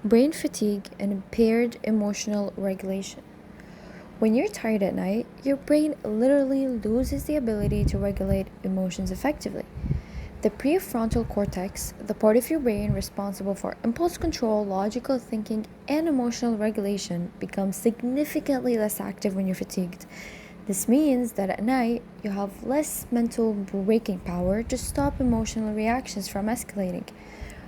brain fatigue, and impaired emotional regulation. When you're tired at night, your brain literally loses the ability to regulate emotions effectively. The prefrontal cortex, the part of your brain responsible for impulse control, logical thinking, and emotional regulation, becomes significantly less active when you're fatigued. This means that at night, you have less mental braking power to stop emotional reactions from escalating.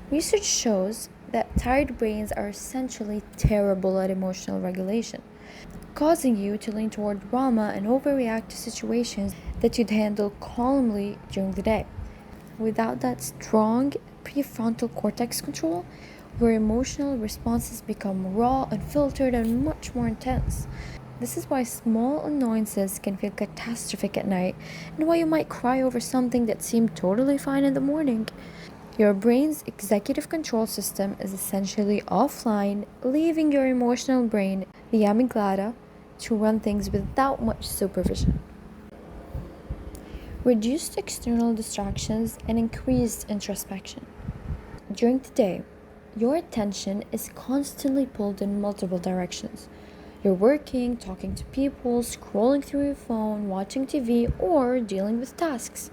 Research shows that tired brains are essentially terrible at emotional regulation, causing you to lean toward drama and overreact to situations that you'd handle calmly during the day. Without that strong prefrontal cortex control, your emotional responses become raw, unfiltered, and much more intense. This is why small annoyances can feel catastrophic at night, and why you might cry over something that seemed totally fine in the morning. Your brain's executive control system is essentially offline, leaving your emotional brain, the amygdala, to run things without much supervision. Reduced external distractions and increased introspection. During the day, your attention is constantly pulled in multiple directions. You're working, talking to people, scrolling through your phone, watching TV, or dealing with tasks.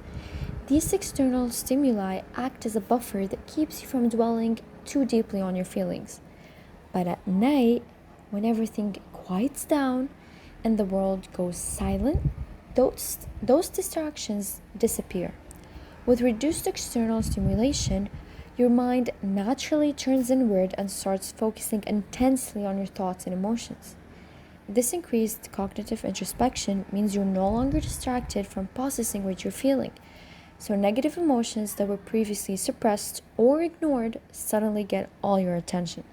These external stimuli act as a buffer that keeps you from dwelling too deeply on your feelings. But at night, when everything quiets down and the world goes silent, those distractions disappear. With reduced external stimulation, your mind naturally turns inward and starts focusing intensely on your thoughts and emotions. This increased cognitive introspection means you're no longer distracted from processing what you're feeling. So, negative emotions that were previously suppressed or ignored suddenly get all your attention.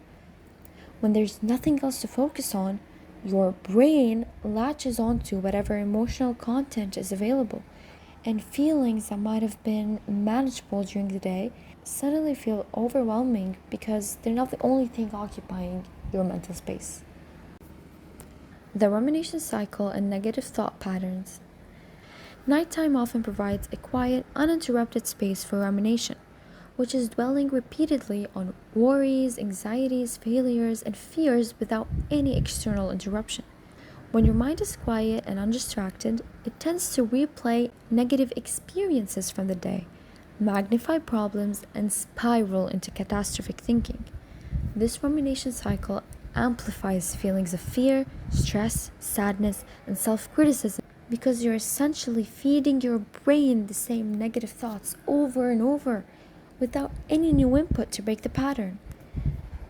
When there's nothing else to focus on, your brain latches onto whatever emotional content is available, and feelings that might have been manageable during the day suddenly feel overwhelming because they're not the only thing occupying your mental space. The rumination cycle and negative thought patterns. Nighttime often provides a quiet, uninterrupted space for rumination, which is dwelling repeatedly on worries, anxieties, failures, and fears without any external interruption. When your mind is quiet and undistracted, it tends to replay negative experiences from the day, magnify problems, and spiral into catastrophic thinking. This rumination cycle amplifies feelings of fear, stress, sadness, and self criticism because you're essentially feeding your brain the same negative thoughts over and over without any new input to break the pattern.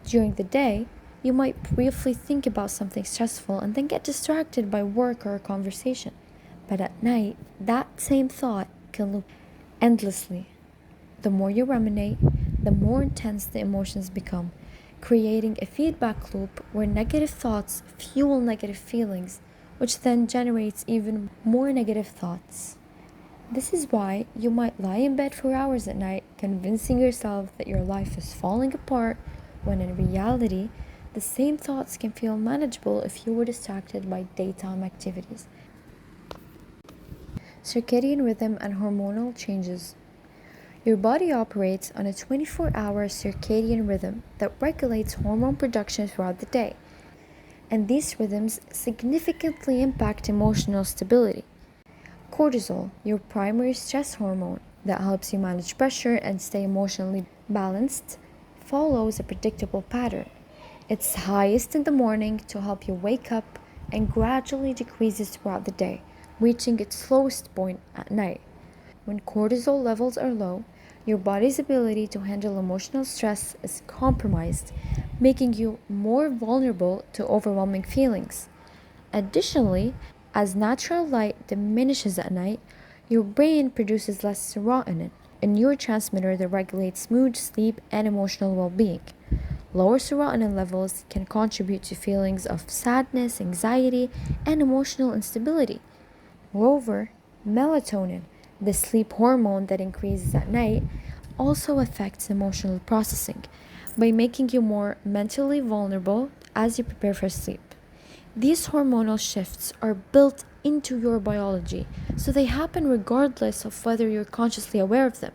During the day, you might briefly think about something stressful and then get distracted by work or a conversation. But at night, that same thought can loop endlessly. The more you ruminate, the more intense the emotions become, creating a feedback loop where negative thoughts fuel negative feelings, which then generates even more negative thoughts. This is why you might lie in bed for hours at night, convincing yourself that your life is falling apart, when in reality, the same thoughts can feel manageable if you were distracted by daytime activities. Circadian rhythm and hormonal changes. Your body operates on a 24-hour circadian rhythm that regulates hormone production throughout the day, and these rhythms significantly impact emotional stability. Cortisol, your primary stress hormone that helps you manage pressure and stay emotionally balanced, follows a predictable pattern. It's highest in the morning to help you wake up and gradually decreases throughout the day, reaching its lowest point at night. When cortisol levels are low, your body's ability to handle emotional stress is compromised, making you more vulnerable to overwhelming feelings. Additionally, as natural light diminishes at night, your brain produces less serotonin, a neurotransmitter that regulates mood, sleep, and emotional well being. Lower serotonin levels can contribute to feelings of sadness, anxiety, and emotional instability. Moreover, melatonin, the sleep hormone that increases at night, also affects emotional processing by making you more mentally vulnerable as you prepare for sleep. These hormonal shifts are built into your biology, so they happen regardless of whether you're consciously aware of them.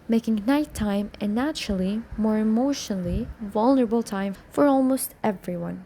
making nighttime a naturally more emotionally vulnerable time for almost everyone.